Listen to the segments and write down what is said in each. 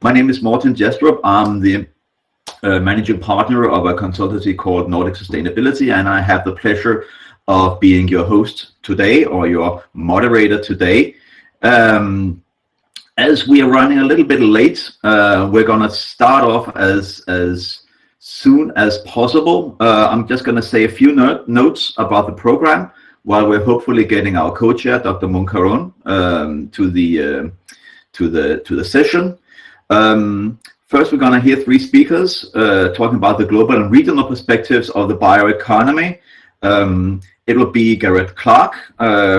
My name is Morten Jestrup. I'm the managing partner of a consultancy called Nordic Sustainability, and I have the pleasure of being your host today, or your moderator today. As we are running a little bit late, we're going to start off as soon as possible. I'm just going to say a few notes about the program while we're hopefully getting our co-chair, Dr. Munkaron, to the session. First, we're going to hear three speakers talking about the global and regional perspectives of the bioeconomy. It will be Gareth Clark,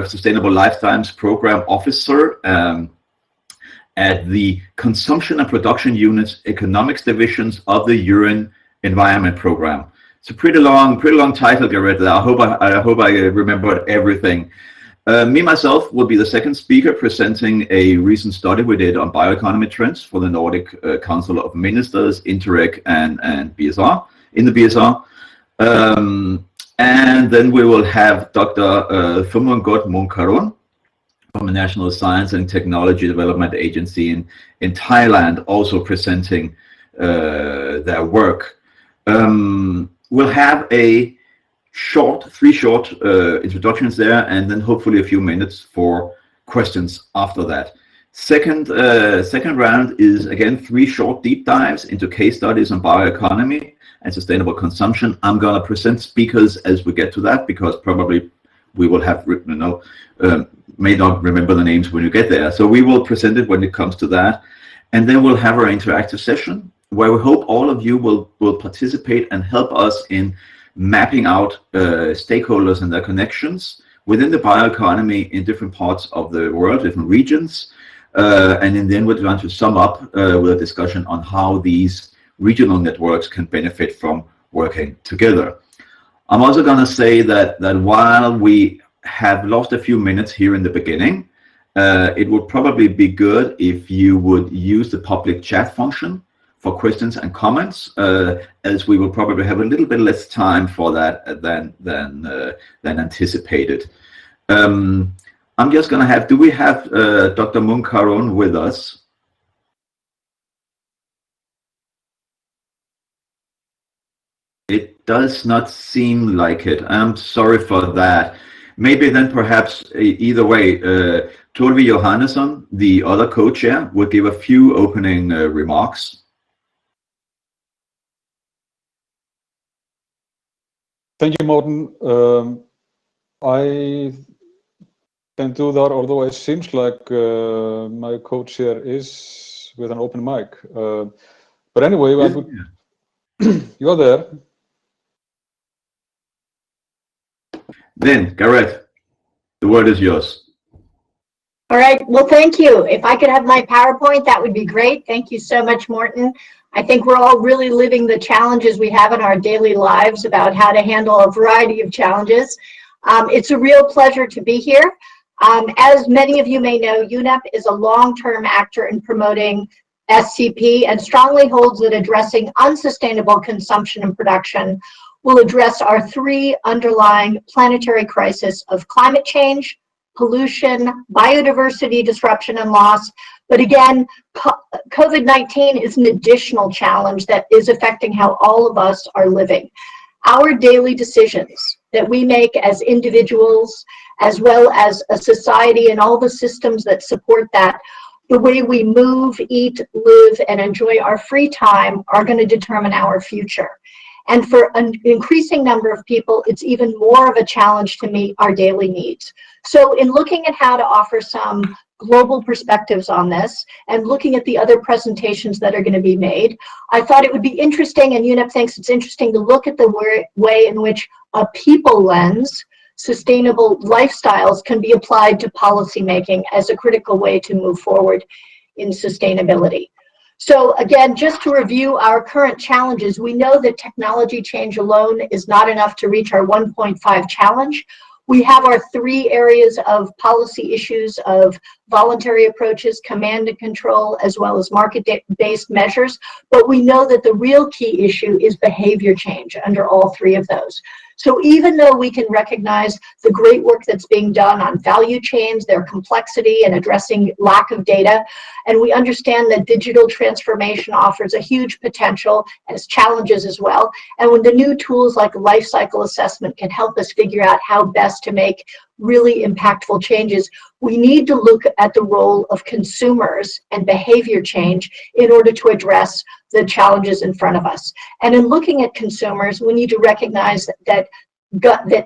Sustainable Lifetimes Program Officer at the Consumption and Production Unit's Economics Divisions of the UN Environment Program. It's a pretty long title, Gareth. I hope I remembered everything. Me, myself, will be the second speaker presenting a recent study we did on bioeconomy trends for the Nordic Council of Ministers, Interreg, and BSR, in the BSR. And then we will have Dr. Thumangot Munkaron from the National Science and Technology Development Agency in Thailand, also presenting their work. We'll have three short introductions there, and then hopefully a few minutes for questions after that. Second round is again three short deep dives into case studies on bioeconomy and sustainable consumption. I'm going to present speakers as we get to that, because probably we will have may not remember the names when you get there. So we will present it when it comes to that, and then we'll have our interactive session where we hope all of you will participate and help us in mapping out stakeholders and their connections within the bioeconomy in different parts of the world, different regions. And then we're trying to sum up with a discussion on how these regional networks can benefit from working together. I'm also going to say that while we have lost a few minutes here in the beginning, it would probably be good if you would use the public chat function for questions and comments, as we will probably have a little bit less time for that than anticipated. I'm just going to have, do we have Dr. Munkaron with us? It does not seem like it. I'm sorry for that. Maybe then perhaps either way, Torvi Johannesson, the other co-chair, will give a few opening remarks. Thank you, Morten. I can do that, although it seems like my co-chair is with an open mic. But anyway, you're there. Then, Gareth, the word is yours. All right. Well, thank you. If I could have my PowerPoint, that would be great. Thank you so much, Morten. I think we're all really living the challenges we have in our daily lives about how to handle a variety of challenges. It's a real pleasure to be here. As many of you may know, UNEP is a long-term actor in promoting SCP and strongly holds that addressing unsustainable consumption and production will address our three underlying planetary crises of climate change, pollution, biodiversity disruption and loss. But again, COVID-19 is an additional challenge that is affecting how all of us are living. Our daily decisions that we make as individuals, as well as a society and all the systems that support that, the way we move, eat, live, and enjoy our free time are going to determine our future. And for an increasing number of people, it's even more of a challenge to meet our daily needs. So in looking at how to offer some global perspectives on this and looking at the other presentations that are going to be made, I thought it would be interesting, and UNEP thinks it's interesting, to look at the way in which a people lens, sustainable lifestyles, can be applied to policymaking as a critical way to move forward in sustainability. So again, just to review our current challenges, we know that technology change alone is not enough to reach our 1.5 challenge. We have our three areas of policy issues of voluntary approaches, command and control, as well as market-based measures. But we know that the real key issue is behavior change under all three of those. So even though we can recognize the great work that's being done on value chains, their complexity, and addressing lack of data, and we understand that digital transformation offers a huge potential and its challenges as well, and when the new tools like life cycle assessment can help us figure out how best to make really impactful changes, we need to look at the role of consumers and behavior change in order to address the challenges in front of us. And in looking at consumers, we need to recognize that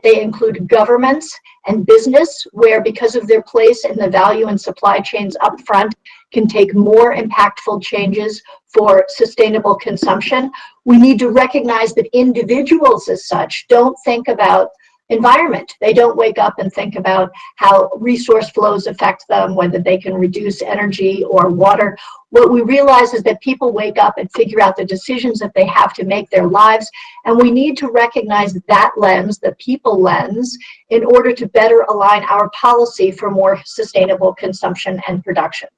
they include governments and business, where because of their place in the value and supply chains up front, can take more impactful changes for sustainable consumption. We need to recognize that individuals as such don't think about environment. They don't wake up and think about how resource flows affect them, whether they can reduce energy or water. What we realize is that people wake up and figure out the decisions that they have to make their lives, and we need to recognize that lens, the people lens, in order to better align our policy for more sustainable consumption and production.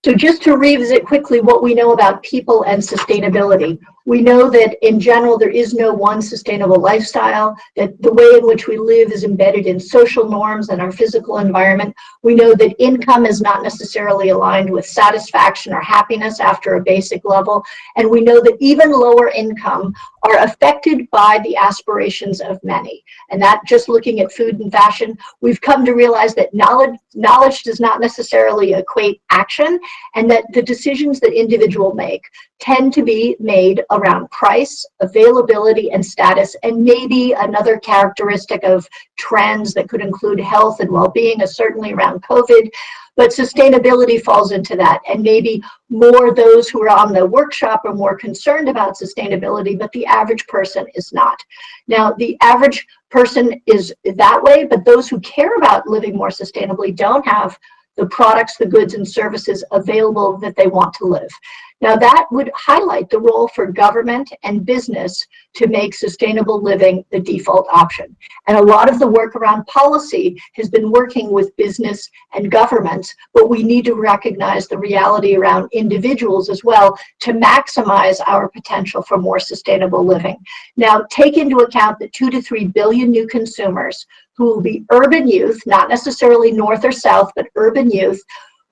So just to revisit quickly what we know about people and sustainability. We know that in general, there is no one sustainable lifestyle, that the way in which we live is embedded in social norms and our physical environment. We know that income is not necessarily aligned with satisfaction or happiness after a basic level. And we know that even lower income are affected by the aspirations of many. And that, just looking at food and fashion, we've come to realize that knowledge does not necessarily equate action, and that the decisions that individuals make tend to be made around price, availability, and status, and maybe another characteristic of trends that could include health and well-being is certainly around COVID, but sustainability falls into that, and maybe more those who are on the workshop are more concerned about sustainability, but the average person is not. Now, the average person is that way, but those who care about living more sustainably don't have the products, the goods, and services available that they want to live. Now, that would highlight the role for government and business to make sustainable living the default option. And a lot of the work around policy has been working with business and governments, but we need to recognize the reality around individuals as well to maximize our potential for more sustainable living. Now, take into account the 2 to 3 billion new consumers who will be urban youth, not necessarily north or south, but urban youth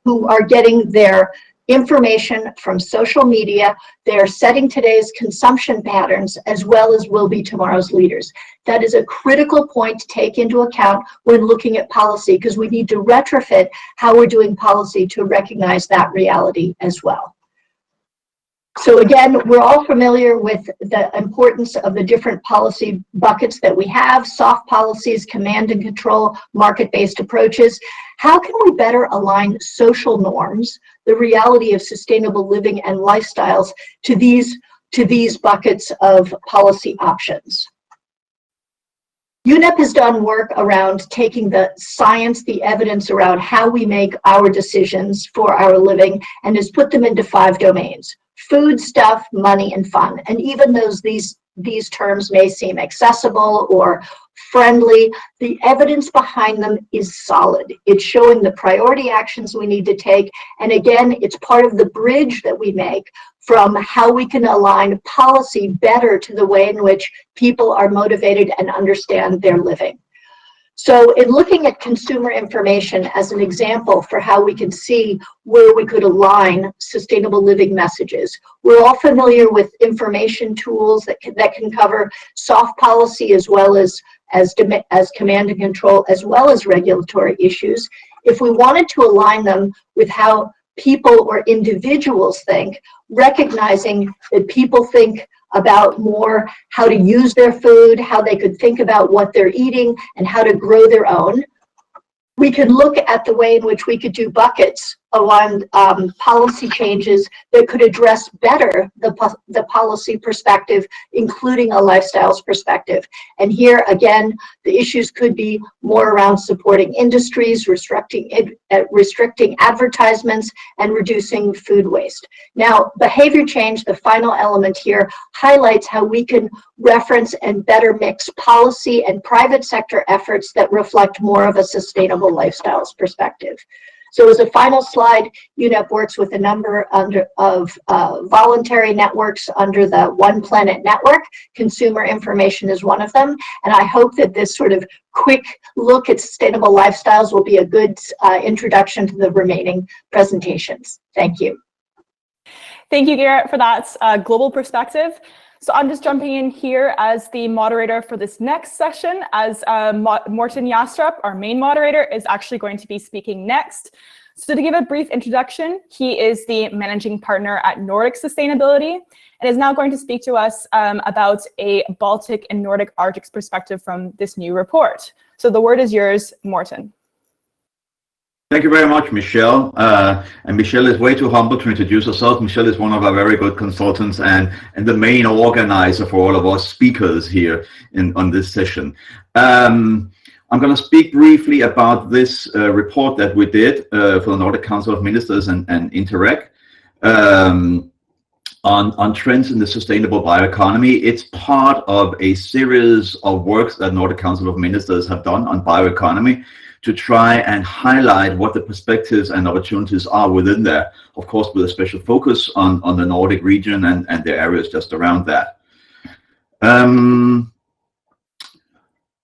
who are getting their information from social media. They're setting today's consumption patterns as well as will be tomorrow's leaders. That is a critical point to take into account when looking at policy, because we need to retrofit how we're doing policy to recognize that reality as well. So again, we're all familiar with the importance of the different policy buckets that we have: soft policies, command and control, market-based approaches. How can we better align social norms, the reality of sustainable living and lifestyles, to these buckets of policy options? UNEP has done work around taking the science, the evidence around how we make our decisions for our living, and has put them into 5 domains: food, stuff, money, and fun. And even though these terms may seem accessible or friendly, the evidence behind them is solid. It's showing the priority actions we need to take. And again, it's part of the bridge that we make from how we can align policy better to the way in which people are motivated and understand their living. So in looking at consumer information as an example for how we can see where we could align sustainable living messages, we're all familiar with information tools that can cover soft policy as well as command and control, as well as regulatory issues. If we wanted to align them with how people or individuals think, recognizing that people think about more how to use their food, how they could think about what they're eating, and how to grow their own, we could look at the way in which we could do buckets around policy changes that could address better the policy perspective, including a lifestyles perspective. And here, again, the issues could be more around supporting industries, restricting advertisements, and reducing food waste. Now, behavior change, the final element here, highlights how we can reference and better mix policy and private sector efforts that reflect more of a sustainable lifestyles perspective. So as a final slide, UNEP works with a number of voluntary networks under the One Planet Network. Consumer information is one of them. And I hope that this sort of quick look at sustainable lifestyles will be a good introduction to the remaining presentations. Thank you. Thank you, Gerrit, for that global perspective. So I'm just jumping in here as the moderator for this next session, as Morten Jastrup, our main moderator, is actually going to be speaking next. So to give a brief introduction, he is the managing partner at Nordic Sustainability and is now going to speak to us about a Baltic and Nordic Arctic perspective from this new report. So the word is yours, Morten. Thank you very much, Michelle. And Michelle is way too humble to introduce herself. Michelle is one of our very good consultants and the main organizer for all of our speakers here on this session. I'm going to speak briefly about this report that we did for the Nordic Council of Ministers and Interreg on trends in the sustainable bioeconomy. It's part of a series of works that Nordic Council of Ministers have done on bioeconomy, to try and highlight what the perspectives and opportunities are within there, of course, with a special focus on the Nordic region and the areas just around that.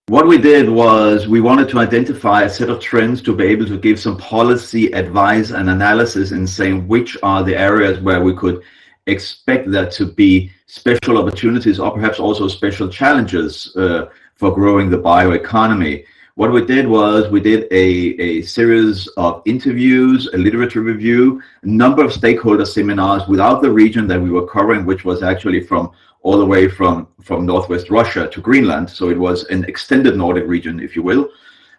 What we did was we wanted to identify a set of trends to be able to give some policy advice and analysis in saying which are the areas where we could expect there to be special opportunities or perhaps also special challenges for growing the bioeconomy. What we did was we did a series of interviews, a literature review, a number of stakeholder seminars without the region that we were covering, which was actually all the way from Northwest Russia to Greenland. So it was an extended Nordic region, if you will.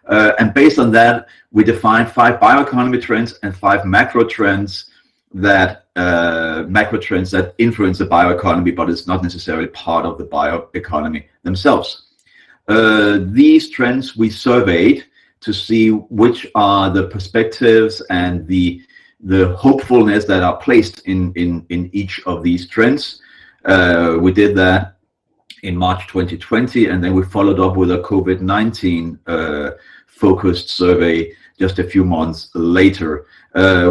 And based on that, we defined 5 bioeconomy trends and 5 macro trends that influence the bioeconomy, but it's not necessarily part of the bioeconomy themselves. These trends we surveyed to see which are the perspectives and the hopefulness that are placed in each of these trends. We did that in March 2020, and then we followed up with a COVID-19 focused survey just a few months later.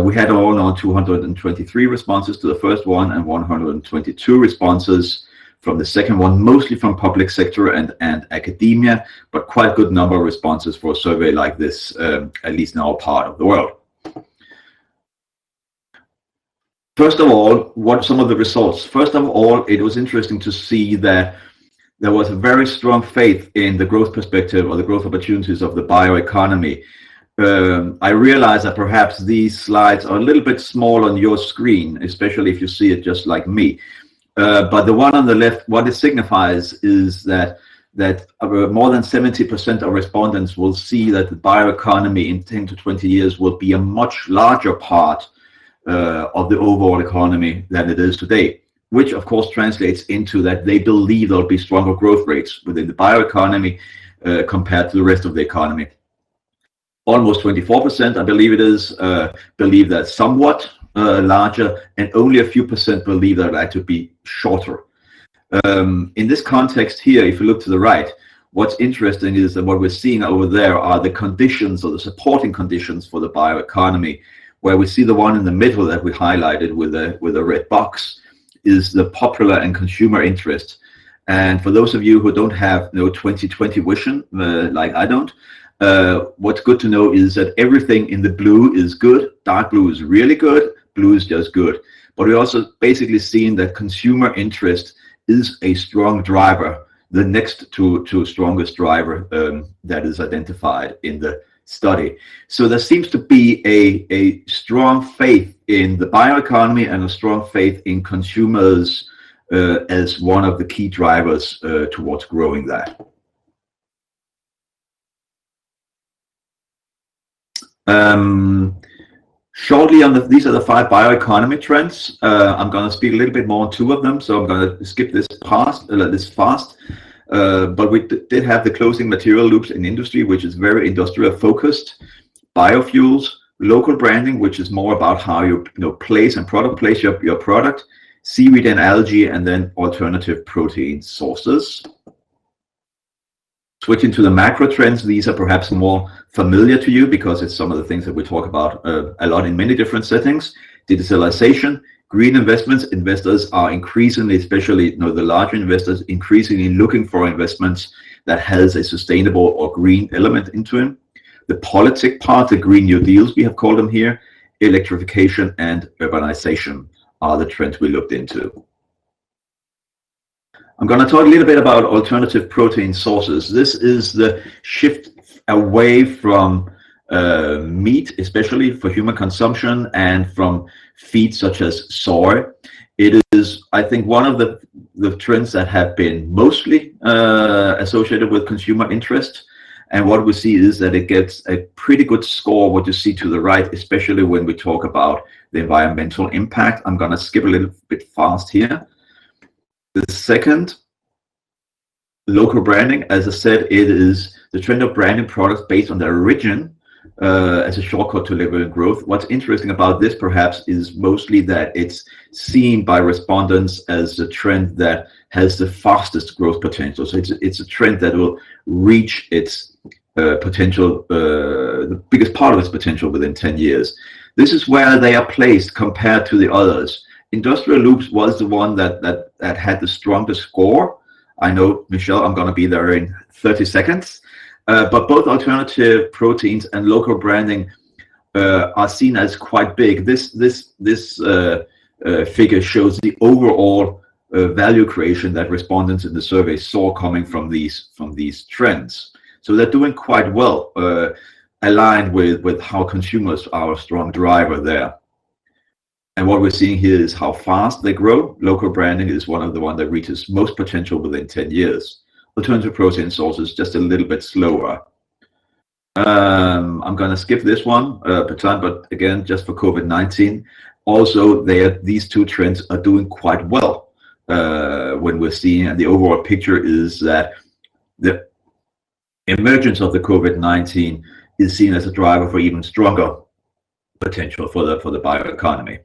We had all on 223 responses to the first one and 122 responses from the second one, mostly from public sector and academia, but quite a good number of responses for a survey like this, at least in our part of the world. First of all, what are some of the results? First of all, it was interesting to see that there was a very strong faith in the growth perspective or the growth opportunities of the bioeconomy. I realize that perhaps these slides are a little bit small on your screen, especially if you see it just like me. But the one on the left, what it signifies is that more than 70% of respondents will see that the bioeconomy in 10 to 20 years will be a much larger part of the overall economy than it is today, which of course translates into that they believe there'll be stronger growth rates within the bioeconomy compared to the rest of the economy. Almost 24%, I believe it is, believe that somewhat larger, and only a few percent believe that it actually be shorter. In this context here, if you look to the right, what's interesting is that what we're seeing over there are the conditions or the supporting conditions for the bioeconomy, where we see the one in the middle that we highlighted with a red box is the popular and consumer interest. And for those of you who don't have 2020 vision, like I don't, what's good to know is that everything in the blue is good, dark blue is really good, blue is just good. But we're also basically seeing that consumer interest is a strong driver, the next to strongest driver that is identified in the study. So there seems to be a strong faith in the bioeconomy and a strong faith in consumers as one of the key drivers towards growing that. Shortly on these are the 5 bioeconomy trends. I'm going to speak a little bit more on 2 of them, so I'm going to skip this fast. But we did have the closing material loops in industry, which is very industrial focused. Biofuels, local branding, which is more about how you place and product place your product. Seaweed and algae, and then alternative protein sources. Switching to the macro trends, these are perhaps more familiar to you because it's some of the things that we talk about a lot in many different settings. Digitalization, green investments. Investors are increasingly, especially the larger investors, increasingly looking for investments that has a sustainable or green element into it. The politic part, the Green New Deals, we have called them here, electrification and urbanization are the trends we looked into. I'm going to talk a little bit about alternative protein sources. This is the shift away from meat, especially for human consumption, and from feed such as soy. It is, I think, one of the trends that have been mostly associated with consumer interest. And what we see is that it gets a pretty good score, what you see to the right, especially when we talk about the environmental impact. I'm going to skip a little bit fast here. The second, local branding. As I said, it is the trend of branding products based on their origin as a shortcut to level growth. What's interesting about this perhaps is mostly that it's seen by respondents as a trend that has the fastest growth potential. So it's a trend that will reach its potential, the biggest part of its potential within 10 years. This is where they are placed compared to the others. Industrial loops was the one that had the strongest score. I know, Michelle, I'm going to be there in 30 seconds. But both alternative proteins and local branding are seen as quite big. This figure shows the overall value creation that respondents in the survey saw coming from these trends. So they're doing quite well, aligned with how consumers are a strong driver there. And what we're seeing here is how fast they grow. Local branding is one of the ones that reaches most potential within 10 years. Alternative protein sources just a little bit slower. I'm going to skip this one, but again, just for COVID-19. Also, these two trends are doing quite well when we're seeing, and the overall picture is that the emergence of the COVID-19 is seen as a driver for even stronger potential for the bioeconomy.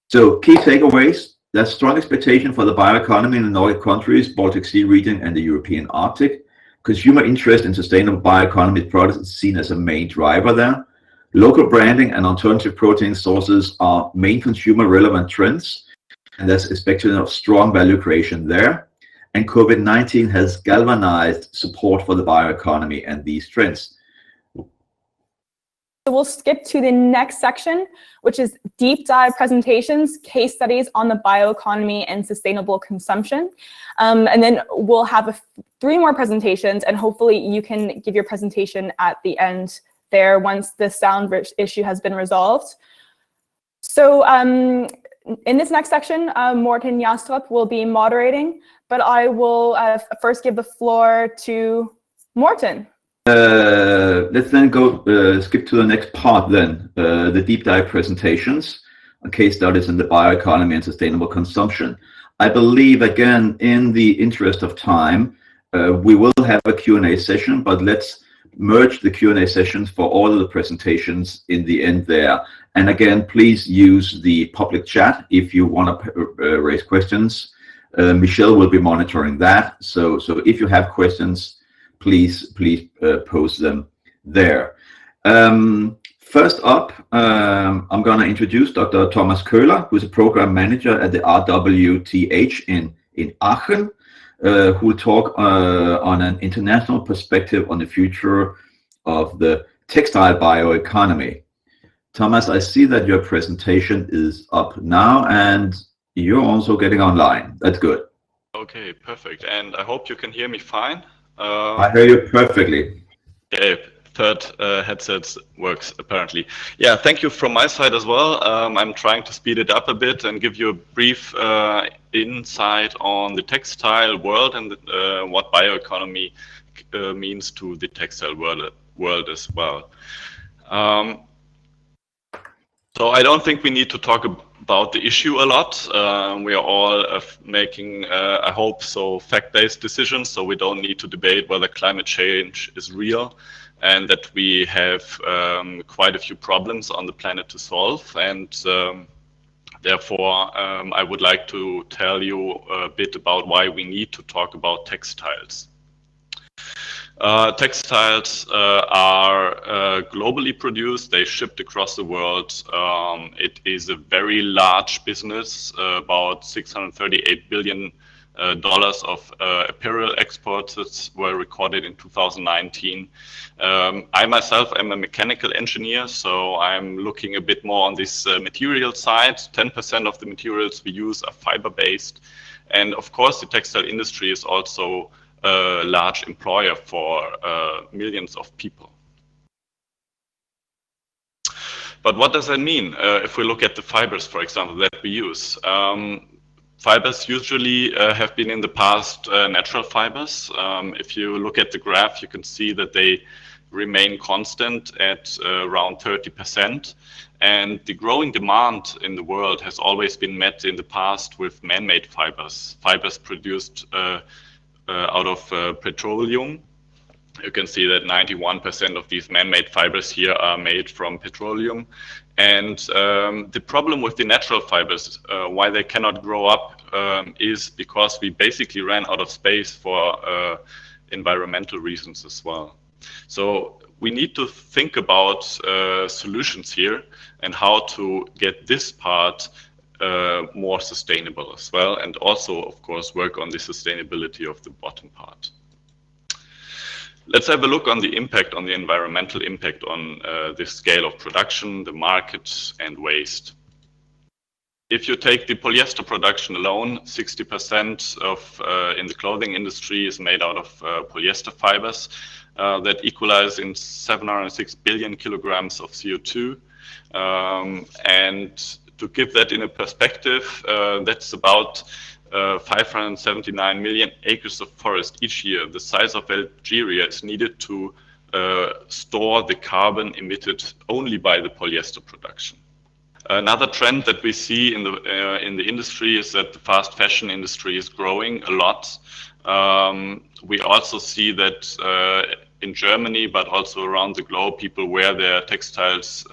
So key takeaways: there's strong expectation for the bioeconomy in the Nordic countries, Baltic Sea region, and the European Arctic. Consumer interest in sustainable bioeconomy products is seen as a main driver there. Local branding and alternative protein sources are main consumer relevant trends, and there's expectation of strong value creation there. And COVID-19 has galvanized support for the bioeconomy and these trends. So we'll skip to the next section, which is deep dive presentations, case studies on the bioeconomy and sustainable consumption. And then we'll have 3 more presentations, and hopefully you can give your presentation at the end there once the sound issue has been resolved. So in this next section, Morten Jastrup will be moderating, but I will first give the floor to Morten. Let's then go skip to the next part then, the deep dive presentations on case studies in the bioeconomy and sustainable consumption. I believe, again, in the interest of time, we will have a Q&A session, but let's merge the Q&A sessions for all of the presentations in the end there. And again, please use the public chat if you want to raise questions. Michelle will be monitoring that. So if you have questions, please post them there. First up, I'm going to introduce Dr. Thomas Kohler, who's a program manager at the RWTH in Aachen, who will talk on an international perspective on the future of the textile bioeconomy. Thomas, I see that your presentation is up now and you're also getting online. That's good. Okay, perfect. And I hope you can hear me fine. I hear you perfectly. Okay, third headset works apparently. Yeah, thank you from my side as well. I'm trying to speed it up a bit and give you a brief insight on the textile world and what bioeconomy means to the textile world as well. So I don't think we need to talk about the issue a lot. We are all making, I hope so, fact-based decisions, so we don't need to debate whether climate change is real and that we have quite a few problems on the planet to solve. And therefore, I would like to tell you a bit about why we need to talk about textiles. Textiles are globally produced. They shipped across the world. It is a very large business, about $638 billion of apparel exports were recorded in 2019. I myself am a mechanical engineer, so I'm looking a bit more on this material side. 10% of the materials we use are fiber-based. And of course, the textile industry is also a large employer for millions of people. But what does that mean if we look at the fibers, for example, that we use? Fibers usually have been in the past natural fibers. If you look at the graph, you can see that they remain constant at around 30%. And the growing demand in the world has always been met in the past with man-made fibers, fibers produced out of petroleum. You can see that 91% of these man-made fibers here are made from petroleum. And the problem with the natural fibers, why they cannot grow up, is because we basically ran out of space for environmental reasons as well. So we need to think about solutions here and how to get this part more sustainable as well, and also, of course, work on the sustainability of the bottom part. Let's have a look on the impact, on the environmental impact on the scale of production, the market, and waste. If you take the polyester production alone, 60% of in the clothing industry is made out of polyester fibers that equalize in 706 billion kilograms of CO2. And to give that in a perspective, that's about 579 million acres of forest each year. The size of Algeria is needed to store the carbon emitted only by the polyester production. Another trend that we see in the industry is that the fast fashion industry is growing a lot. We also see that in Germany, but also around the globe, people wear their textiles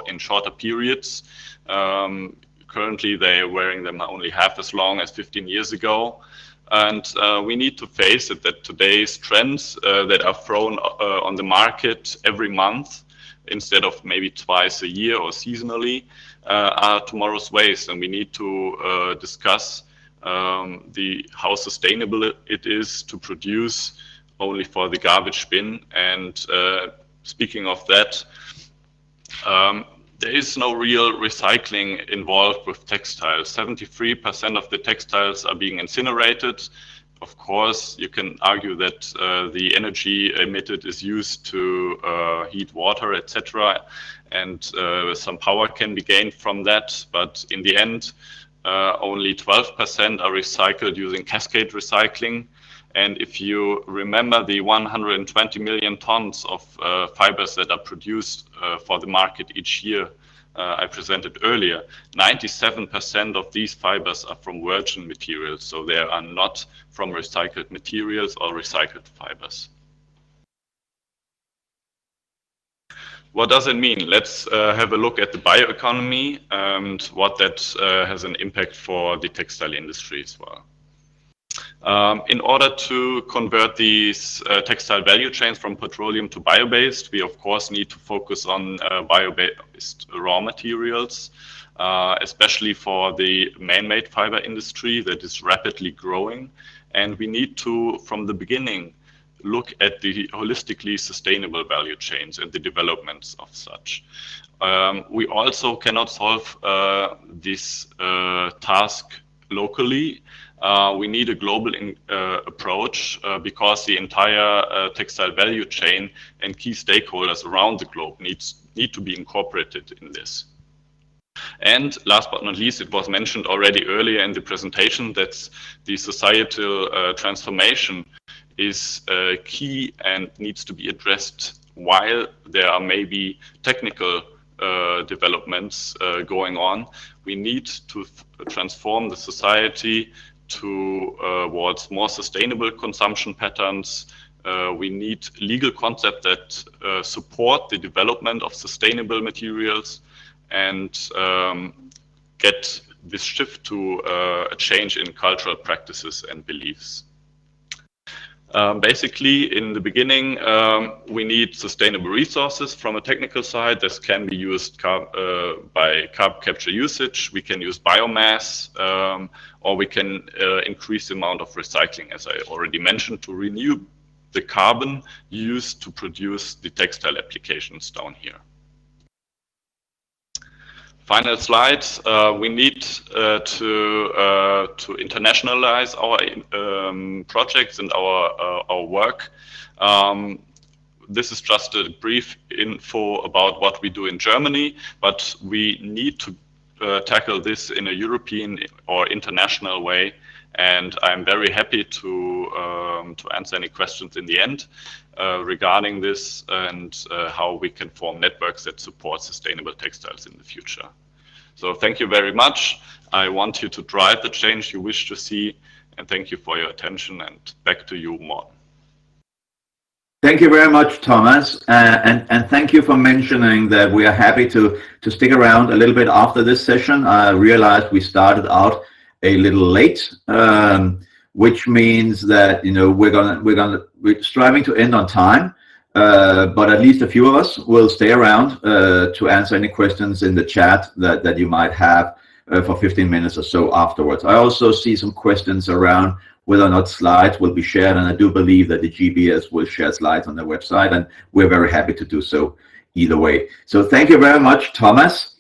in shorter periods. Currently, they are wearing them only half as long as 15 years ago. And we need to face it that today's trends that are thrown on the market every month, instead of maybe twice a year or seasonally, are tomorrow's waste. And we need to discuss how sustainable it is to produce only for the garbage bin. And speaking of that, there is no real recycling involved with textiles. 73% of the textiles are being incinerated. Of course, you can argue that the energy emitted is used to heat water, etc., and some power can be gained from that. But in the end, only 12% are recycled using cascade recycling. And if you remember the 120 million tons of fibers that are produced for the market each year, I presented earlier, 97% of these fibers are from virgin materials, so they are not from recycled materials or recycled fibers. What does it mean? Let's have a look at the bioeconomy and what that has an impact for the textile industry as well. In order to convert these textile value chains from petroleum to bio-based, we of course need to focus on bio-based raw materials, especially for the man-made fiber industry that is rapidly growing. And we need to, from the beginning, look at the holistically sustainable value chains and the developments of such. We also cannot solve this task locally. We need a global approach because the entire textile value chain and key stakeholders around the globe need to be incorporated in this. And last but not least, it was mentioned already earlier in the presentation that the societal transformation is key and needs to be addressed while there are maybe technical developments going on. We need to transform the society towards more sustainable consumption patterns. We need legal concepts that support the development of sustainable materials and get this shift to a change in cultural practices and beliefs. Basically, in the beginning, we need sustainable resources from a technical side. This can be used by carbon capture usage. We can use biomass, or we can increase the amount of recycling, as I already mentioned, to renew the carbon used to produce the textile applications down here. Final slide. We need to internationalize our projects and our work. This is just a brief info about what we do in Germany, but we need to tackle this in a European or international way. And I'm very happy to answer any questions in the end regarding this and how we can form networks that support sustainable textiles in the future. So thank you very much. I want you to drive the change you wish to see, and thank you for your attention, and back to you, Morten. Thank you very much, Thomas, and thank you for mentioning that we are happy to stick around a little bit after this session. I realized we started out a little late, which means that we're striving to end on time, but at least a few of us will stay around to answer any questions in the chat that you might have for 15 minutes or so afterwards. I also see some questions around whether or not slides will be shared, and I do believe that the GBS will share slides on their website, and we're very happy to do so either way. So thank you very much, Thomas.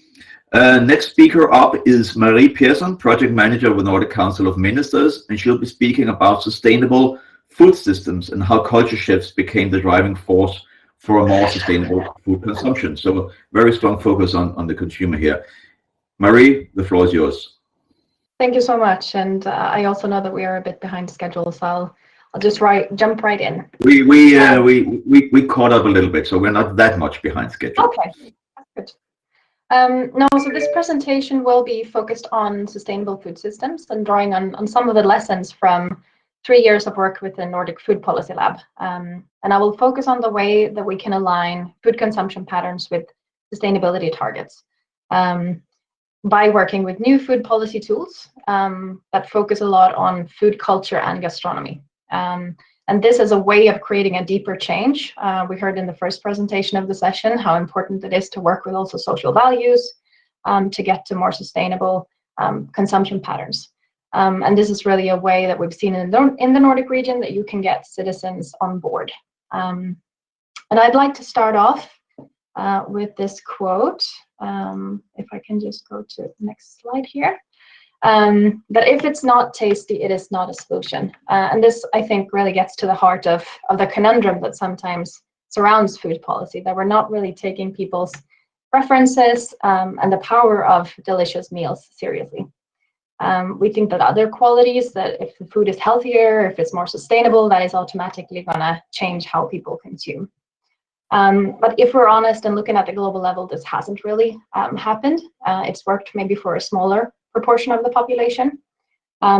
Next speaker up is Marie Persson, Project Manager with Nordic Council of Ministers, and she'll be speaking about sustainable food systems and how culture shifts became the driving force for a more sustainable food consumption. So very strong focus on the consumer here. Marie, the floor is yours. Thank you so much. And I also know that we are a bit behind schedule, so I'll just jump right in. We caught up a little bit, so we're not that much behind schedule. Okay, that's good. No, so this presentation will be focused on sustainable food systems and drawing on some of the lessons from 3 years of work with the Nordic Food Policy Lab. And I will focus on the way that we can align food consumption patterns with sustainability targets by working with new food policy tools that focus a lot on food culture and gastronomy. And this is a way of creating a deeper change. We heard in the first presentation of the session how important it is to work with also social values to get to more sustainable consumption patterns. And this is really a way that we've seen in the Nordic region that you can get citizens on board. And I'd like to start off with this quote. If I can just go to the next slide here. That if it's not tasty, it is not a solution. And this, I think, really gets to the heart of the conundrum that sometimes surrounds food policy, that we're not really taking people's preferences and the power of delicious meals seriously. We think that other qualities, that if the food is healthier, if it's more sustainable, that is automatically going to change how people consume. But if we're honest and looking at the global level, this hasn't really happened. It's worked maybe for a smaller proportion of the population.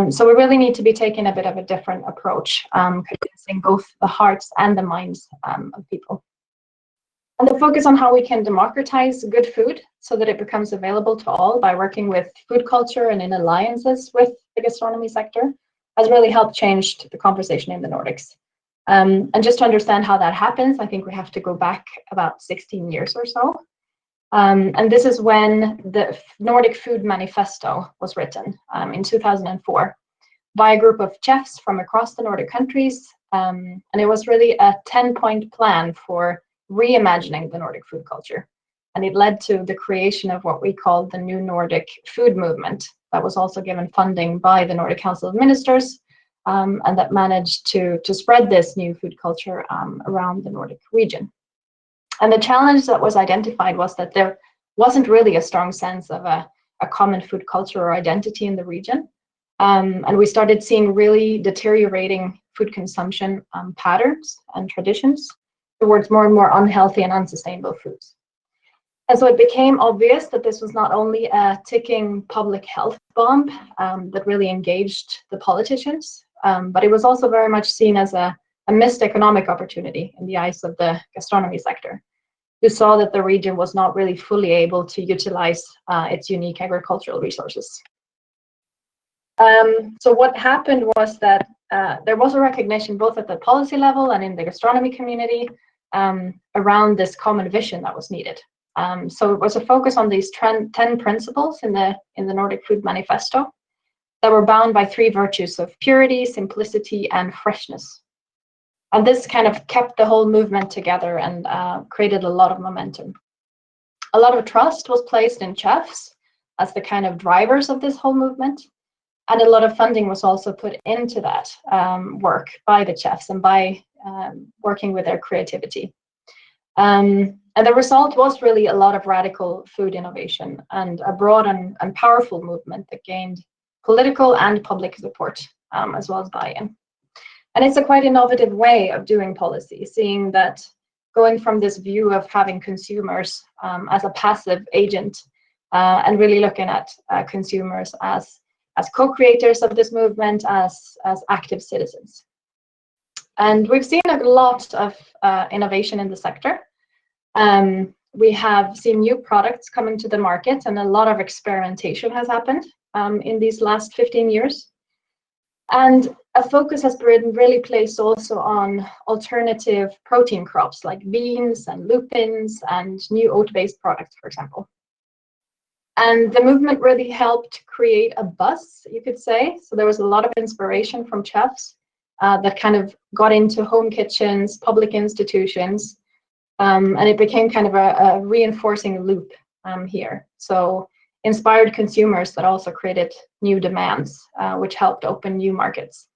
So we really need to be taking a bit of a different approach, convincing both the hearts and the minds of people. And the focus on how we can democratize good food so that it becomes available to all by working with food culture and in alliances with the gastronomy sector has really helped change the conversation in the Nordics. And just to understand how that happens, I think we have to go back about 16 years or so. And this is when the Nordic Food Manifesto was written in 2004 by a group of chefs from across the Nordic countries. And it was really a 10-point plan for reimagining the Nordic food culture. And it led to the creation of what we called the New Nordic Food Movement that was also given funding by the Nordic Council of Ministers and that managed to spread this new food culture around the Nordic region. And the challenge that was identified was that there wasn't really a strong sense of a common food culture or identity in the region. And we started seeing really deteriorating food consumption patterns and traditions towards more and more unhealthy and unsustainable foods. And so it became obvious that this was not only a ticking public health bomb that really engaged the politicians, but it was also very much seen as a missed economic opportunity in the eyes of the gastronomy sector, who saw that the region was not really fully able to utilize its unique agricultural resources. So what happened was that there was a recognition both at the policy level and in the gastronomy community around this common vision that was needed. So it was a focus on these 10 principles in the Nordic Food Manifesto that were bound by 3 virtues of purity, simplicity, and freshness. And this kind of kept the whole movement together and created a lot of momentum. A lot of trust was placed in chefs as the kind of drivers of this whole movement. And a lot of funding was also put into that work by the chefs and by working with their creativity. And the result was really a lot of radical food innovation and a broad and powerful movement that gained political and public support, as well as buy-in. And it's a quite innovative way of doing policy, seeing that going from this view of having consumers as a passive agent and really looking at consumers as co-creators of this movement, as active citizens. And we've seen a lot of innovation in the sector. We have seen new products coming to the market, and a lot of experimentation has happened in these last 15 years. And a focus has been really placed also on alternative protein crops like beans and lupins and new oat-based products, for example. And the movement really helped create a buzz, you could say. So there was a lot of inspiration from chefs that kind of got into home kitchens, public institutions, and it became kind of a reinforcing loop here. So inspired consumers that also created new demands, which helped open new markets.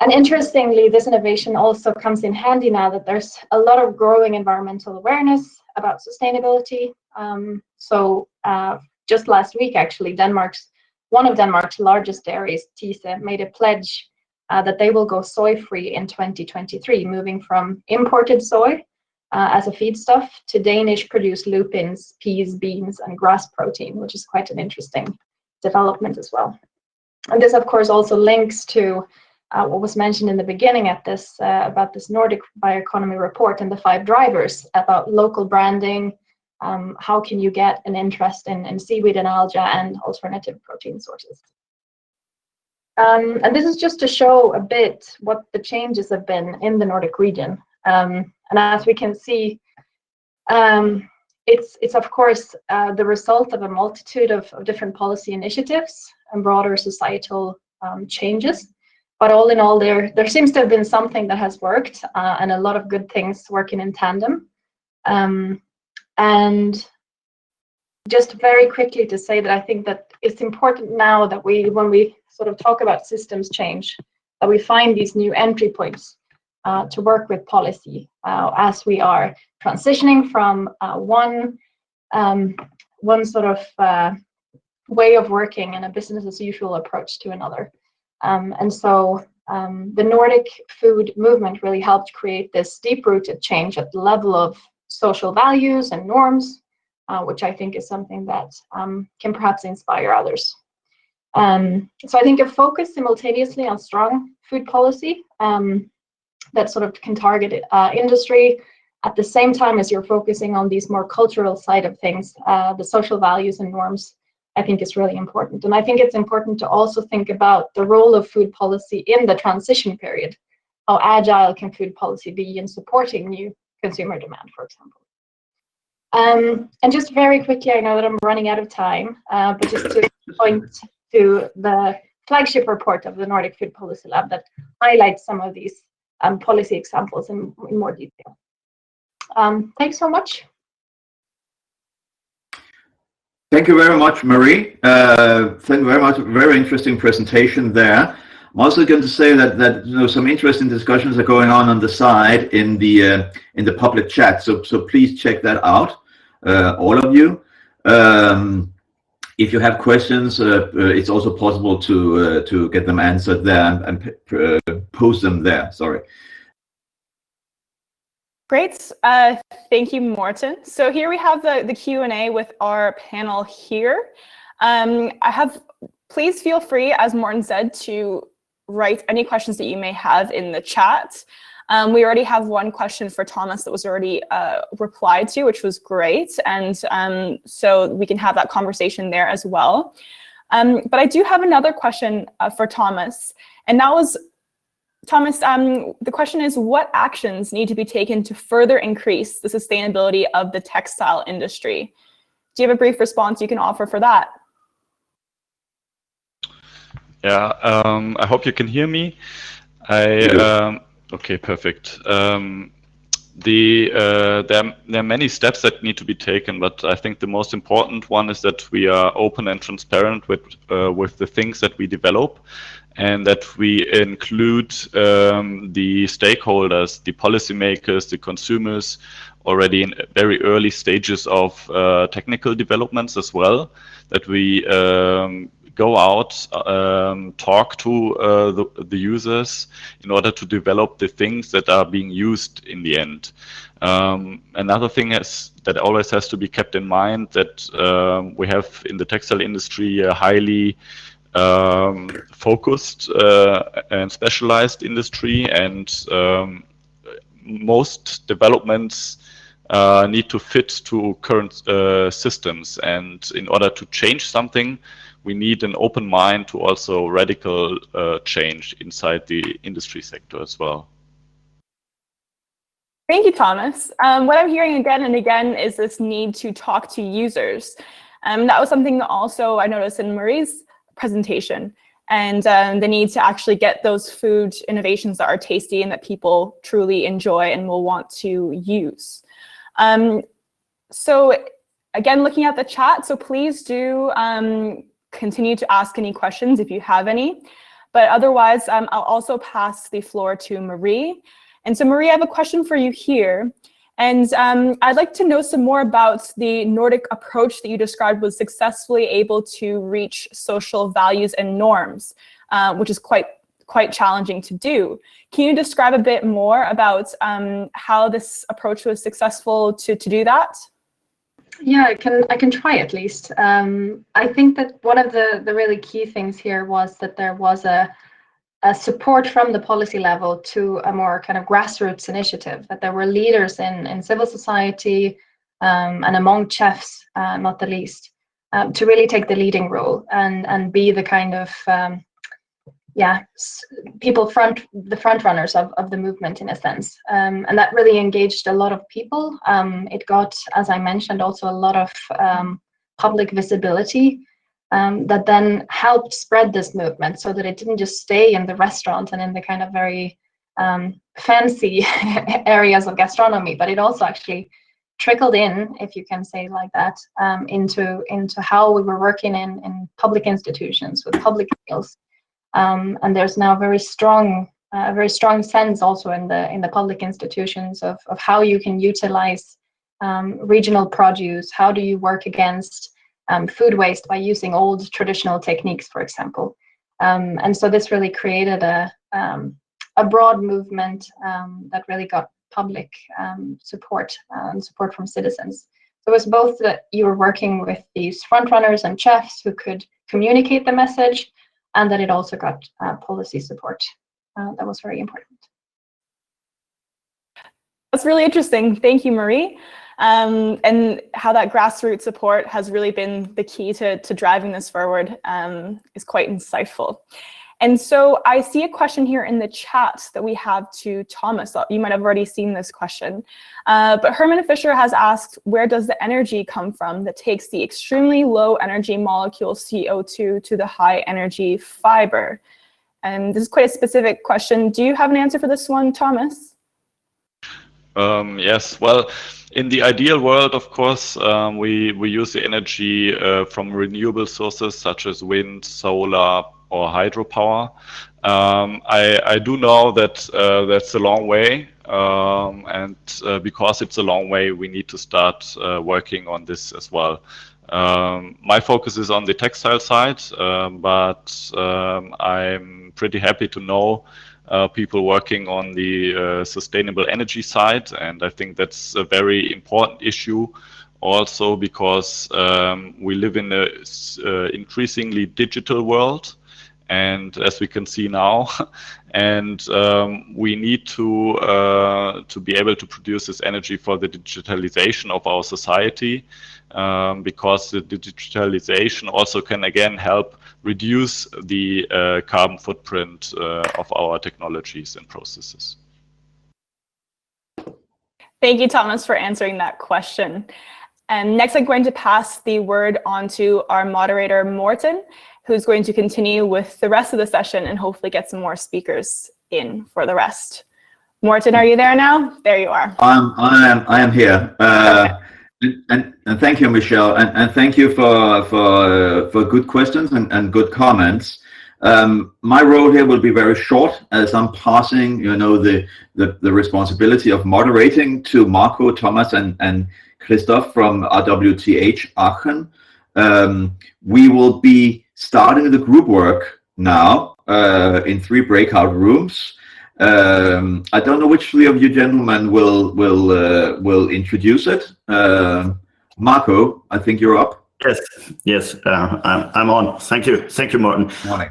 And interestingly, this innovation also comes in handy now that there's a lot of growing environmental awareness about sustainability. Just last week, actually, one of Denmark's largest dairies, Tise, made a pledge that they will go soy-free in 2023, moving from imported soy as a feedstuff to Danish-produced lupins, peas, beans, and grass protein, which is quite an interesting development as well. And this, of course, also links to what was mentioned in the beginning at this about this Nordic Bioeconomy report and the 5 drivers about local branding. How can you get an interest in seaweed and algae and alternative protein sources? And this is just to show a bit what the changes have been in the Nordic region. And as we can see, it's of course the result of a multitude of different policy initiatives and broader societal changes. But all in all, there seems to have been something that has worked and a lot of good things working in tandem. And just very quickly to say that I think that it's important now that when we sort of talk about systems change, that we find these new entry points to work with policy as we are transitioning from one sort of way of working and a business as usual approach to another. And so the Nordic food movement really helped create this deep-rooted change at the level of social values and norms, which I think is something that can perhaps inspire others. So I think a focus simultaneously on strong food policy that sort of can target industry at the same time as you're focusing on these more cultural side of things, the social values and norms, I think is really important. And I think it's important to also think about the role of food policy in the transition period. How agile can food policy be in supporting new consumer demand, for example? And just very quickly, I know that I'm running out of time, but just to point to the flagship report of the Nordic Food Policy Lab that highlights some of these policy examples in more detail. Thanks so much. Thank you very much, Marie. Thank you very much. Very interesting presentation there. I'm also going to say that some interesting discussions are going on the side in the public chat. So please check that out, all of you. If you have questions, it's also possible to get them answered there and post them there. Sorry. Great. Thank you, Morten. So here we have the Q&A with our panel here. Please feel free, as Morten said, to write any questions that you may have in the chat. We already have one question for Thomas that was already replied to, which was great. And so we can have that conversation there as well. But I do have another question for Thomas. And that was, Thomas, the question is, what actions need to be taken to further increase the sustainability of the textile industry? Do you have a brief response you can offer for that? Yeah, I hope you can hear me. Okay, perfect. There are many steps that need to be taken, but I think the most important one is that we are open and transparent with the things that we develop, and that we include the stakeholders, the policymakers, the consumers, already in very early stages of technical developments as well. That we go out, talk to the users in order to develop the things that are being used in the end. Another thing that always has to be kept in mind, that we have in the textile industry a highly focused and specialized industry, and most developments need to fit to current systems. And in order to change something, we need an open mind to also radical change inside the industry sector as well. Thank you, Thomas. What I'm hearing again and again is this need to talk to users. That was something that also I noticed in Marie's presentation, and the need to actually get those food innovations that are tasty and that people truly enjoy and will want to use. So again, looking at the chat, so please do continue to ask any questions if you have any, but otherwise I'll also pass the floor to Marie. And so Marie, I have a question for you here. And I'd like to know some more about the Nordic approach that you described was successfully able to reach social values and norms, which is quite challenging to do. Can you describe a bit more about how this approach was successful to do that? Yeah, I can try at least. I think that one of the really key things here was that there was a support from the policy level to a more kind of grassroots initiative, that there were leaders in civil society and among chefs, not the least, to really take the leading role and be the kind of people the front runners of the movement in a sense, and that really engaged a lot of people. It got, as I mentioned, also a lot of public visibility that then helped spread this movement, so that it didn't just stay in the restaurant and in the kind of very fancy areas of gastronomy, but it also actually trickled in, if you can say like that, into how we were working in public institutions with public meals. And there's now a very strong sense also in the public institutions of how you can utilize regional produce. How do you work against food waste by using old traditional techniques, for example? And so this really created a broad movement that really got public support and support from citizens. So it was both that you were working with these front runners and chefs who could communicate the message, and that it also got policy support. That was very important. That's really interesting. Thank you, Marie. And how that grassroots support has really been the key to driving this forward is quite insightful. And so I see a question here in the chat that we have to Thomas. You might have already seen this question, but Herman Fisher has asked, where does the energy come from that takes the extremely low energy molecule CO2 to the high energy fiber? And this is quite a specific question. Do you have an answer for this one, Thomas? Yes, well, in the ideal world, of course, we use the energy from renewable sources such as wind, solar, or hydropower. I do know that that's a long way, and because it's a long way, we need to start working on this as well. My focus is on the textile side, but I'm pretty happy to know people working on the sustainable energy side, and I think that's a very important issue also because we live in an increasingly digital world, and as we can see now, and we need to be able to produce this energy for the digitalization of our society, because the digitalization also can again help reduce the carbon footprint of our technologies and processes. Thank you, Thomas, for answering that question. And next, I'm going to pass the word on to our moderator, Morten, who's going to continue with the rest of the session and hopefully get some more speakers in for the rest. Morten, are you there now? There you are. I am here. And thank you, Michelle, and thank you for good questions and good comments. My role here will be very short, as I'm passing, the responsibility of moderating to Marco, Thomas, and Christoph from RWTH Aachen. We will be starting the group work now in 3 breakout rooms. I don't know which 3 of you gentlemen will introduce it. Marco, I think you're up. Yes, I'm on. Thank you, Morten. Morning.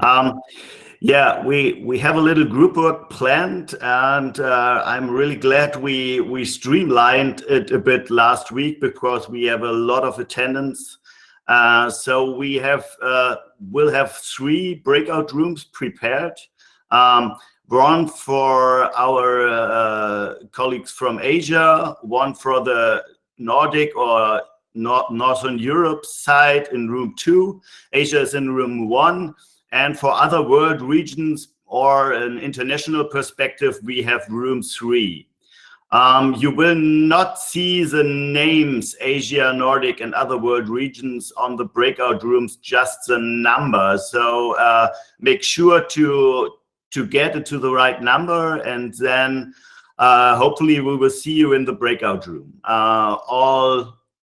Yeah, we have a little group work planned, and I'm really glad we streamlined it a bit last week, because we have a lot of attendance. So we'll have 3 breakout rooms prepared. One for our colleagues from Asia, one for the Nordic or Northern Europe side in room 2. Asia is in room 1. And for other world regions or an international perspective, we have room 3. You will not see the names Asia, Nordic, and other world regions on the breakout rooms, just the number. So make sure to get it to the right number, and then hopefully we will see you in the breakout room.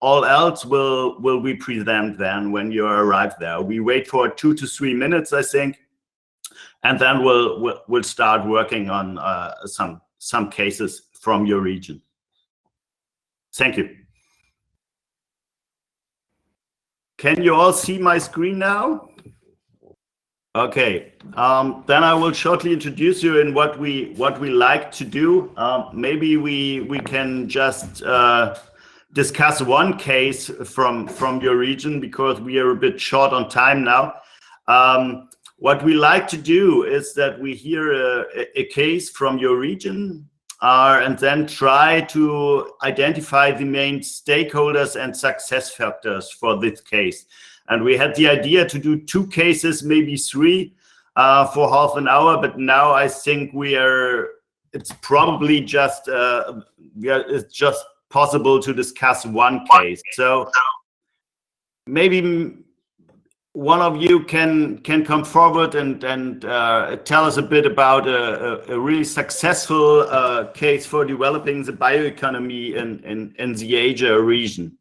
All else will be present then when you arrive there. We wait for 2 to 3 minutes, I think, and then we'll start working on some cases from your region. Thank you. Can you all see my screen now? Okay. Then I will shortly introduce you in what we like to do. Maybe we can just discuss one case from your region, because we are a bit short on time now. What we like to do is that we hear a case from your region, and then try to identify the main stakeholders and success factors for this case. And we had the idea to do 2 cases, maybe 3, for half an hour, but now I think it's probably just it's just possible to discuss one case. So maybe one of you can come forward and tell us a bit about a really successful case for developing the bioeconomy in the Asia region.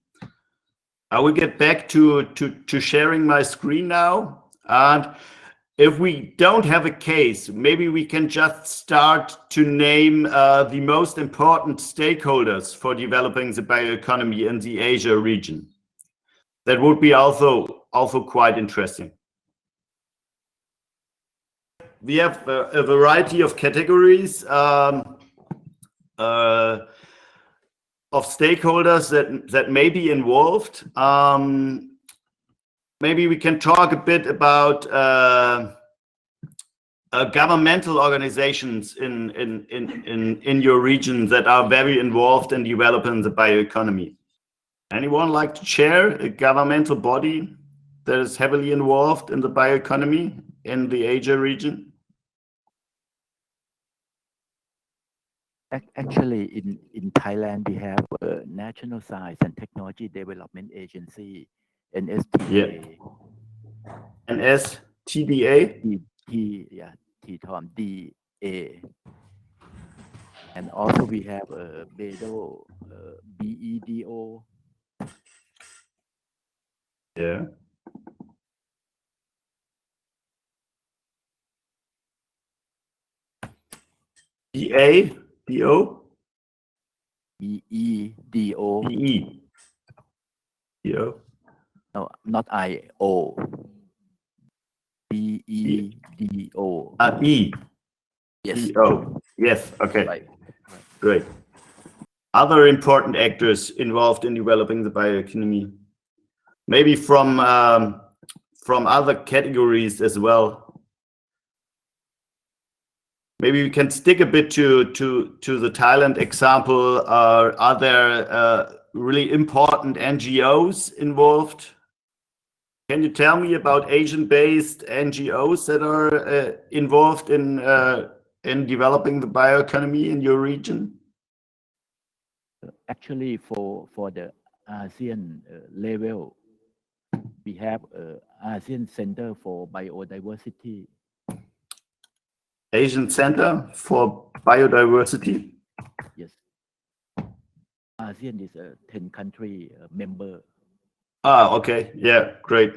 I will get back to sharing my screen now. And if we don't have a case, maybe we can just start to name the most important stakeholders for developing the bioeconomy in the Asia region. That would be also quite interesting. We have a variety of categories of stakeholders that may be involved. Maybe we can talk a bit about governmental organizations in your region that are very involved in developing the bioeconomy. Anyone like to share a governmental body that is heavily involved in the bioeconomy in the Asia region? Actually, in Thailand, we have a National Science and Technology Development Agency, NSTDA. Yeah. NSTDA? DA. And also we have a BEDO, BEDO. Yeah. BEDO? BEDO. BEDO. No, not IO. BEDO. EDO. E. Yes. EO. Yes. Okay. Right. Great. Other important actors involved in developing the bioeconomy, maybe from other categories as well. Maybe we can stick a bit to the Thailand example. Are there really important NGOs involved? Can you tell me about Asian-based NGOs that are involved in developing the bioeconomy in your region? Actually, for the ASEAN level, we have ASEAN Center for Biodiversity. Asian Center for Biodiversity? Yes. ASEAN is a 10-country member. Ah, okay. Yeah, great.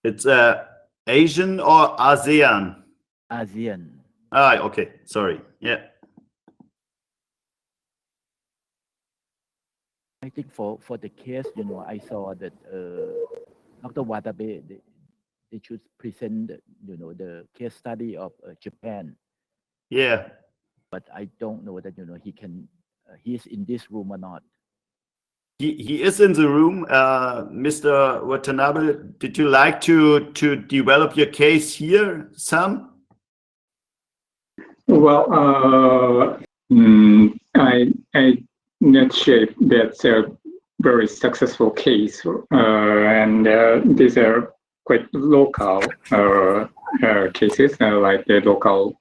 It's Asian or ASEAN? ASEAN. Ah, okay. Sorry. Yeah. I think for the case, I saw that Dr. Watabe, they should present, the case study of Japan. Yeah. But I don't know that, he's in this room or not. He is in the room. Mr. Watanabe, did you like to develop your case here some? Well, I not sure that's a very successful case, and these are quite local cases, like the local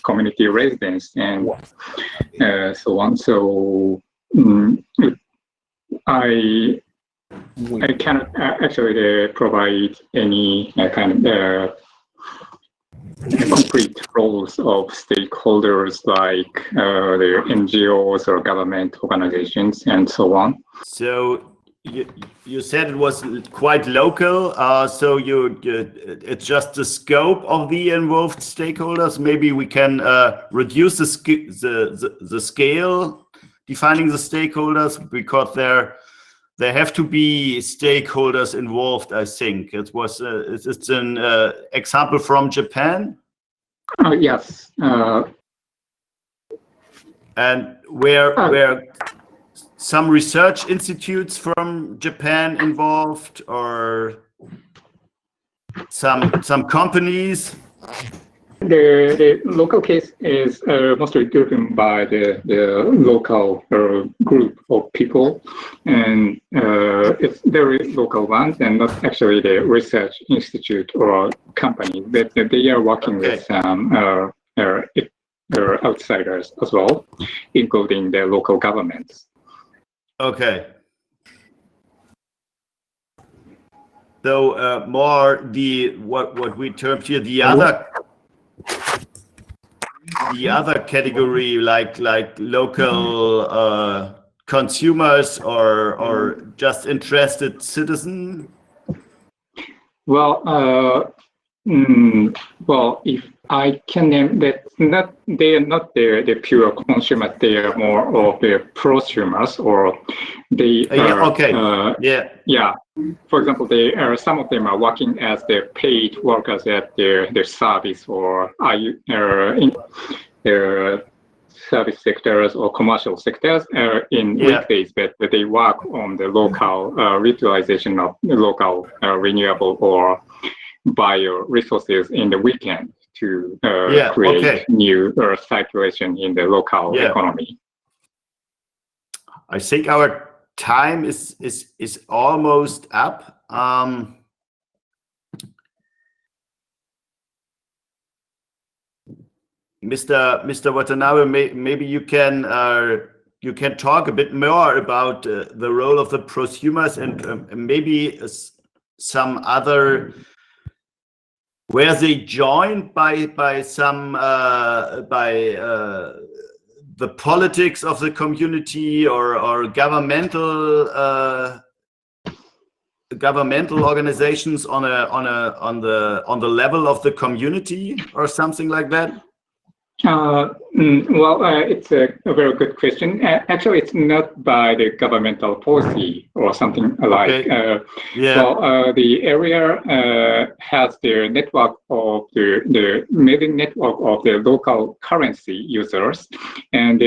community residents and so on. So I cannot actually provide any kind of concrete roles of stakeholders like the NGOs or government organizations and so on. So you said it was quite local. So it's just the scope of the involved stakeholders. Maybe we can reduce the scale defining the stakeholders, because there have to be stakeholders involved. I think it's an example from Japan. Yes. And where some research institutes from Japan involved, or some companies. The local case is mostly driven by the local group of people, and it's very local ones, and not actually the research institute or company. But they are working with some outsiders as well, including the local governments. Okay. So more what we termed here the other category, like local consumers or just interested citizen. Well, if I can name that, they are not the pure consumers. They are more of the prosumers, or they are, For example, some of them are working as the paid workers at their service or in their service sectors or commercial sectors in weekdays, but they work on the local utilization of local renewable or bio resources in the weekend to create new circulation in the local economy. I think our time is almost up. Mr. Watanabe, maybe you can talk a bit more about the role of the prosumers and maybe some other, where they joined by some the politics of the community or governmental organizations on the level of the community or something like that. Well, it's a very good question. Actually, it's not by the governmental policy or something alike. Well, the area has the network of the mailing network of the local currency users, and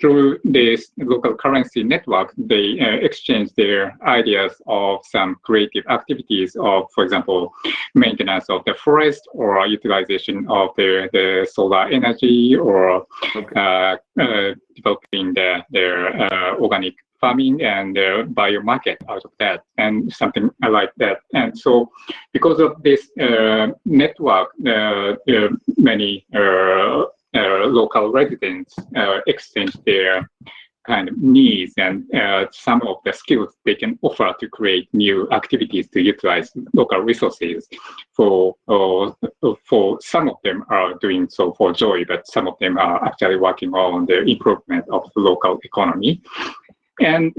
through this local currency network, they exchange their ideas of some creative activities of, for example, maintenance of the forest or utilization of the solar energy, or developing their organic farming and their biomarket out of that, and something like that. And so because of this network, many local residents exchange their kind of needs and some of the skills they can offer to create new activities to utilize local resources. For some of them are doing so for joy, but some of them are actually working on the improvement of the local economy. And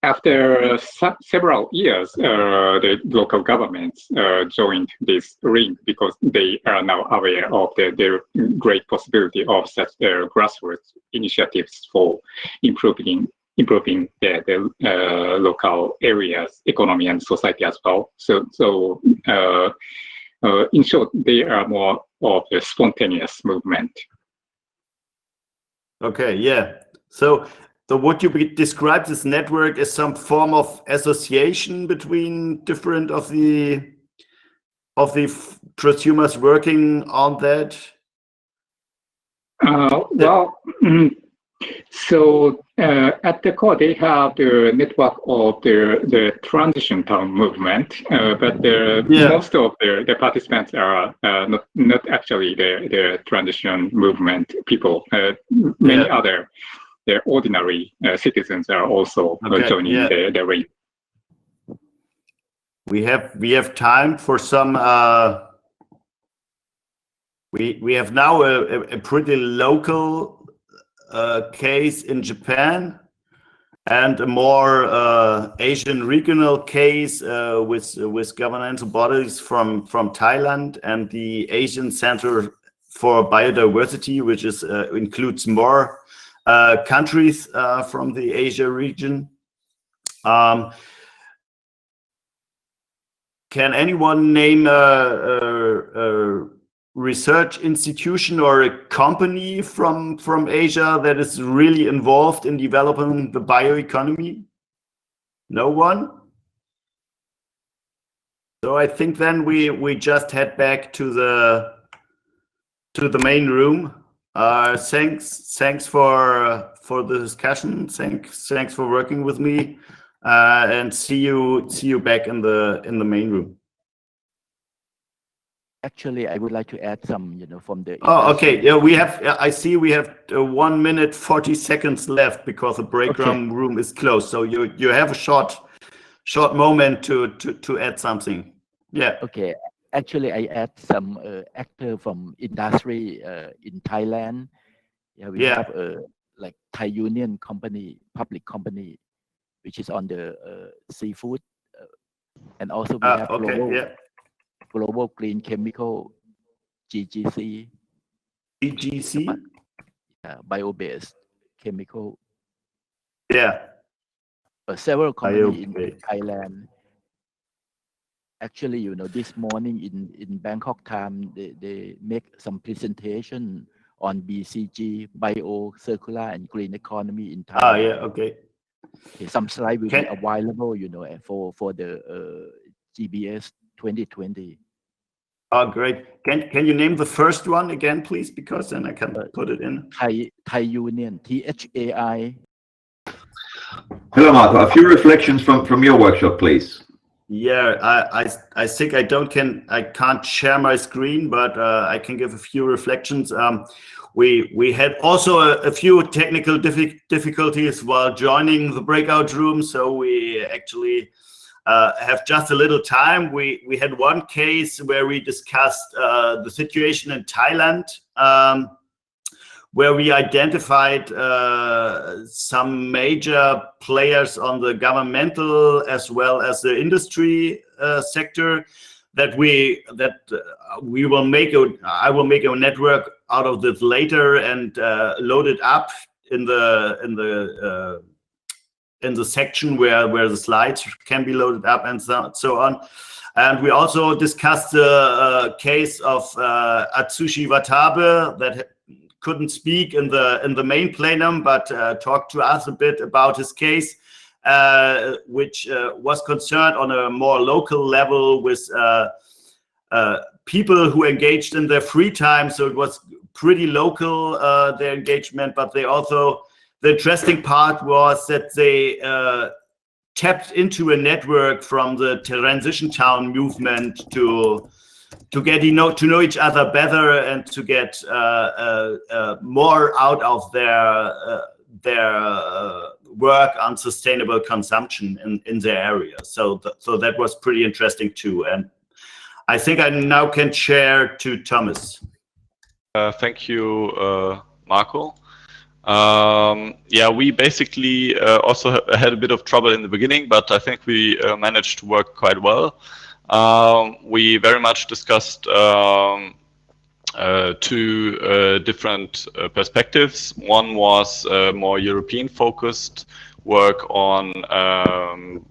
after several years, the local governments joined this ring because they are now aware of the great possibility of such grassroots initiatives for improving the local areas, economy, and society as well. So in short, they are more of a spontaneous movement. Okay, yeah. So what you described this network as some form of association between different of the prosumers working on that? Well, so at the core, they have the network of the transition town movement, but most of the participants are not actually the transition movement people. Many other ordinary citizens are also joining the ring. We have time for some. We have now a pretty local case in Japan, and a more Asian regional case with governmental bodies from Thailand and the Asian Center for Biodiversity, which is includes more countries from the Asia region. Can anyone name a research institution or a company from Asia that is really involved in developing the bioeconomy? No one? So I think then we just head back to the main room. Thanks for the discussion. Thanks for working with me, and see you back in the main room. Actually, I would like to add some, from the. Oh, okay. Yeah, I see we have 1 minute 40 seconds left because the breakout room is closed. So you have a short moment to add something. Yeah. Okay. Actually, I add some actor from industry in Thailand. Yeah, we have like Thai Union company, public company, which is on the seafood, and also we have Global Green Chemical, GGC. GGC? Bio-based chemical. Yeah. Several companies in Thailand. Actually, this morning in Bangkok time, they make some presentation on BCG, Bio, Circular, and Green Economy in Thailand. Okay. Some slide will be available, for the GBS 2020. Oh, great. Can you name the first one again, please? Because then I can put it in. Thai Union, THAI. Hello, Marco. A few reflections from your workshop, please. Yeah, I think I can't share my screen, but I can give a few reflections. We had also a few technical difficulties while joining the breakout room, so we actually have just a little time. We had one case where we discussed the situation in Thailand, where we identified some major players on the governmental as well as the industry sector that I will make a network out of this later and load it up in the section where the slides can be loaded up and so on. And we also discussed the case of Atsushi Watabe that couldn't speak in the main plenum, but talked to us a bit about his case, which was concerned on a more local level with people who engaged in their free time. So it was pretty local, their engagement, but they also, the interesting part was that they tapped into a network from the transition town movement to get to know each other better and to get more out of their work on sustainable consumption in their area. So that was pretty interesting too. And I think I now can share to Thomas. Thank you, Marco. Yeah, we basically also had a bit of trouble in the beginning, but I think we managed to work quite well. We very much discussed two different perspectives. One was more European focused work on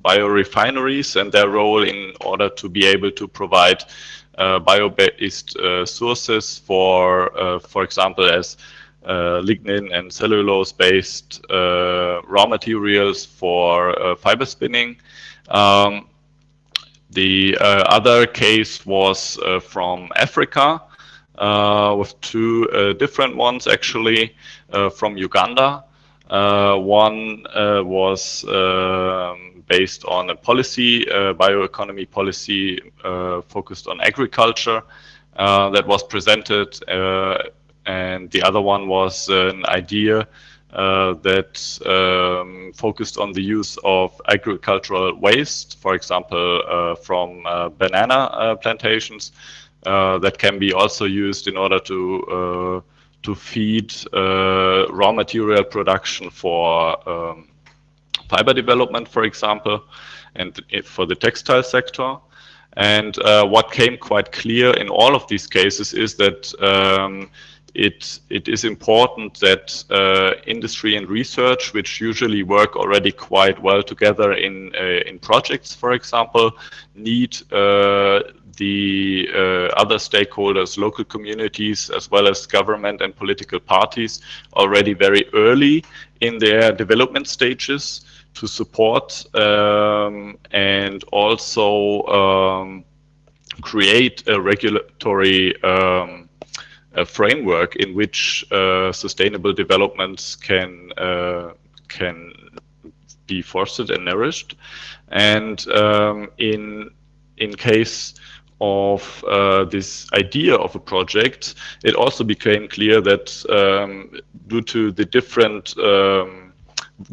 biorefineries and their role in order to be able to provide bio-based sources for example, as lignin and cellulose-based raw materials for fiber spinning. The other case was from Africa, with two different ones actually, from Uganda. One was based on a policy, bioeconomy policy focused on agriculture that was presented, and the other one was an idea that focused on the use of agricultural waste, for example, from banana plantations, that can be also used in order to feed raw material production for fiber development, for example, and for the textile sector. And what came quite clear in all of these cases is that it is important that industry and research, which usually work already quite well together in projects, for example, need the other stakeholders, local communities, as well as government and political parties already very early in their development stages to support and also create a regulatory framework in which sustainable developments can be fostered and nourished. And in case of this idea of a project, it also became clear that due to the different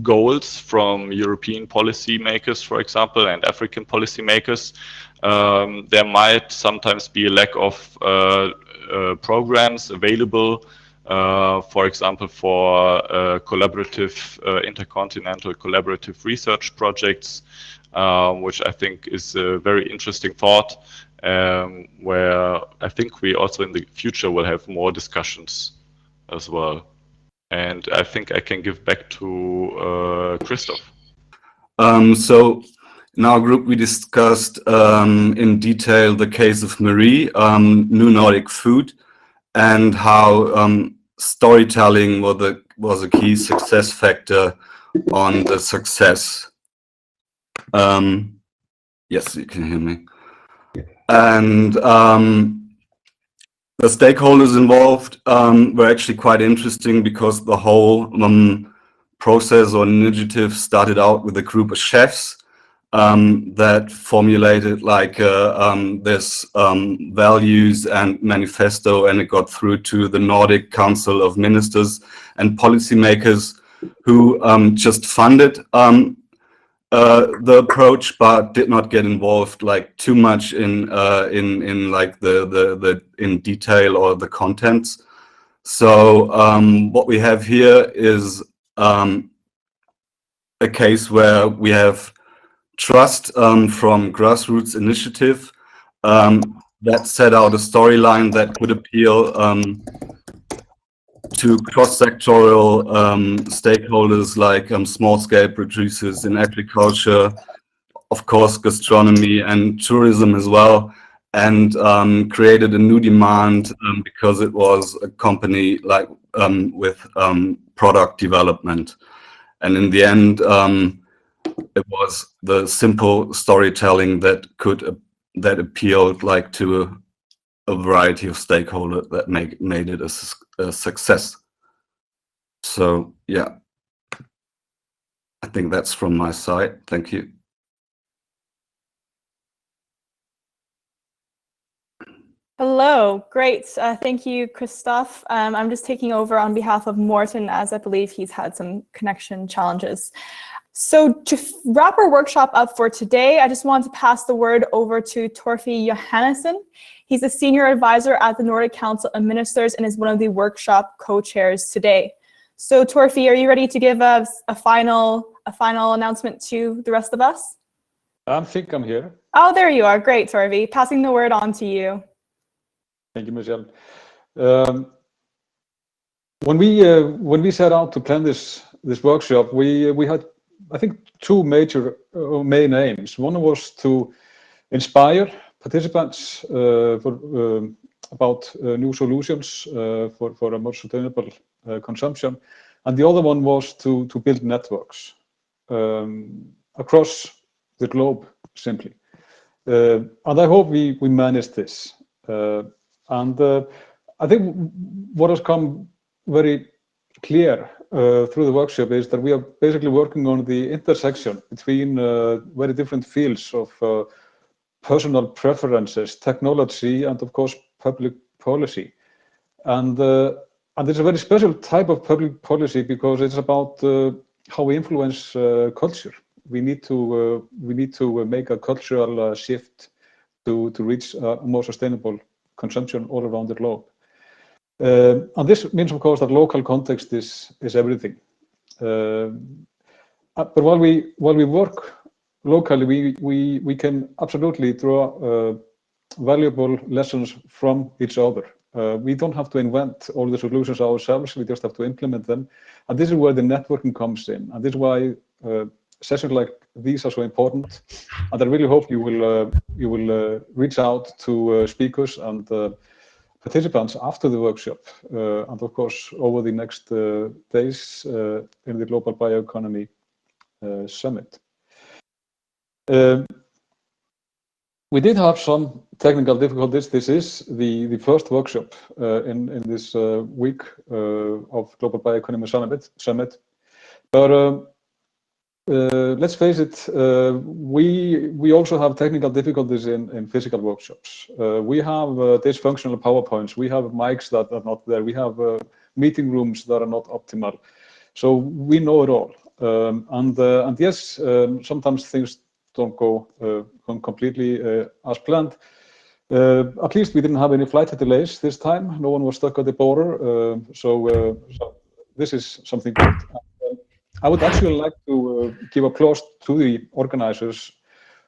goals from European policymakers, for example, and African policymakers, there might sometimes be a lack of programs available, for example, for collaborative, intercontinental collaborative research projects, which I think is a very interesting thought, where I think we also in the future will have more discussions as well. And I think I can give back to Christoph. So in our group, we discussed in detail the case of Marie, New Nordic Food, and how storytelling was a key success factor on the success. Yes, you can hear me. And the stakeholders involved were actually quite interesting, because the whole process or initiative started out with a group of chefs that formulated like this values and manifesto, and it got through to the Nordic Council of Ministers and policymakers, who just funded the approach, but did not get involved like too much in like the in detail or the contents. So what we have here is a case where we have trust from grassroots initiative that set out a storyline that could appeal to cross-sectoral stakeholders like small-scale producers in agriculture, of course, gastronomy and tourism as well, and created a new demand because it was a company like with product development. And in the end, it was the simple storytelling that appealed like to a variety of stakeholders that made it a success. So yeah, I think that's from my side. Thank you. Hello, great. Thank you, Christoph. I'm just taking over on behalf of Morten, as I believe he's had some connection challenges. So to wrap our workshop up for today, I just want to pass the word over to Torfi Johannesson. He's a senior advisor at the Nordic Council of Ministers and is one of the workshop co-chairs today. So Torfi, are you ready to give us a final announcement to the rest of us? I think I'm here. Oh, there you are. Great, Torfi. Passing the word on to you. Thank you, Michelle. When we set out to plan this workshop, we had, I think, two major main aims. One was to inspire participants about new solutions for a more sustainable consumption, and the other one was to build networks across the globe, simply. And I hope we managed this. And I think what has come very clear through the workshop is that we are basically working on the intersection between very different fields of personal preferences, technology, and of course public policy. And it's a very special type of public policy because it's about how we influence culture. We need to make a cultural shift to reach a more sustainable consumption all around the globe. And this means, of course, that local context is everything. But while we work locally, we can absolutely draw valuable lessons from each other. We don't have to invent all the solutions ourselves. We just have to implement them. And this is where the networking comes in. And this is why sessions like these are so important. And I really hope you will reach out to speakers and participants after the workshop, and of course over the next days in the Global Bioeconomy Summit. We did have some technical difficulties. This is the first workshop in this week of Global Bioeconomy Summit. But let's face it, we also have technical difficulties in physical workshops. We have dysfunctional PowerPoints. We have mics that are not there. We have meeting rooms that are not optimal. So we know it all. And yes, sometimes things don't go completely as planned. At least we didn't have any flight delays this time. No one was stuck at the border. So this is something good. I would actually like to give applause to the organizers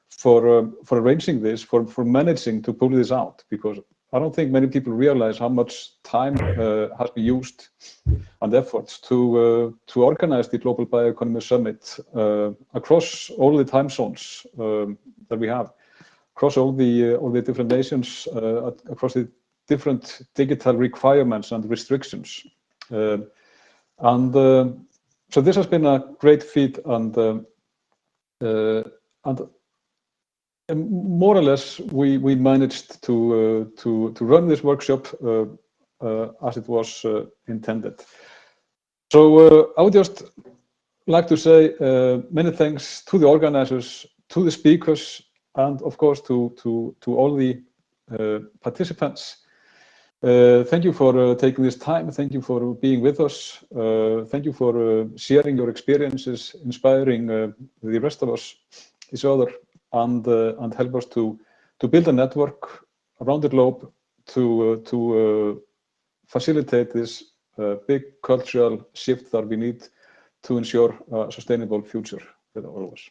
for arranging this, for managing to pull this out, because I don't think many people realize how much time has been used and efforts to organize the Global Bioeconomy Summit across all the time zones that we have, across all the different nations, across the different digital requirements and restrictions, so this has been a great feat, and more or less we managed to run this workshop as it was intended. So I would just like to say many thanks to the organizers, to the speakers, and of course to all the participants. Thank you for taking this time. Thank you for being with us. Thank you for sharing your experiences, inspiring the rest of us, each other, and help us to build a network around the globe to facilitate this big cultural shift that we need to ensure a sustainable future for all of us.